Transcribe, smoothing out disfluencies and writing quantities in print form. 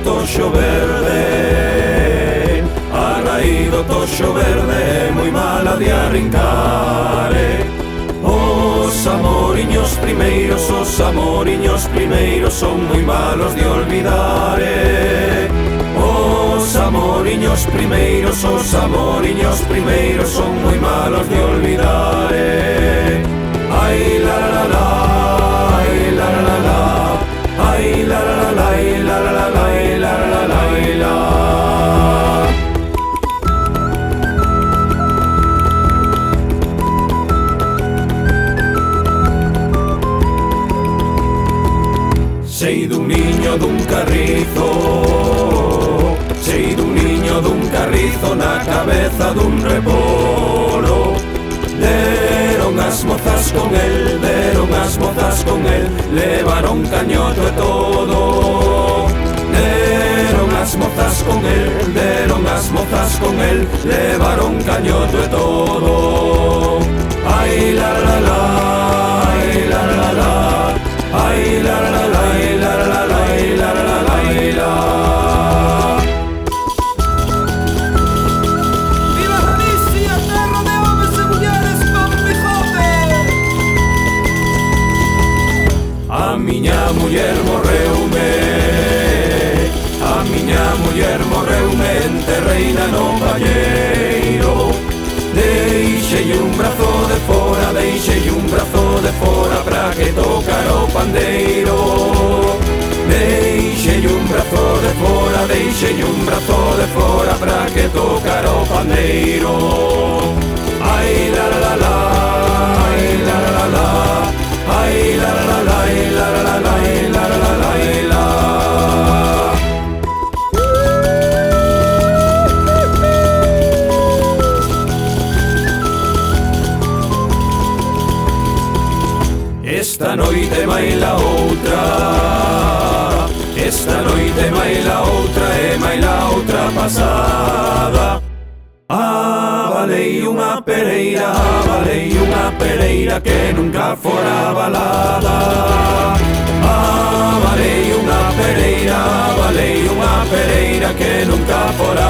toxo verde, a raíz do toxo verde é moi mala de arrincar. Os amoriños primeiros son moi malos de olvidar. Os amoriños primeiros son moi malos de olvidar. Ai la la la, ai la la la, ai la la la, ai la la la, ai la la la, ai la. Sei dun niño dun carrizo, sei dun niño dun carrizo na cabeza dun repolo. Deron as mozas con el, deron as mozas con el, levaron cañoto e todo. Deron as mozas con el, deron as mozas con el, levaron cañoto e todo. Ai la la la, ai la la la, ai la la la, ai la la la, ai la la la, ai la. Viva Galicia, terra de homes e mulleres con bigote. A miña muller morreume, a miña muller morreume, enterreina no palleiro. Deixei un brazo de fora, deixei un brazo de fora para que tocara o pandeiro. Deixei un brazo de fora, deixei un brazo de fora para que tocara o pandeiro. Ai la la la la, ai la la la la, ai la la la la, ai la la la la, ai la la la la, ai la. Esta noite vai la outra, esta noite vai la outra e vai la outra pasada. Avalei unha pereira que nunca fora balada. Avalei unha pereira que nunca fora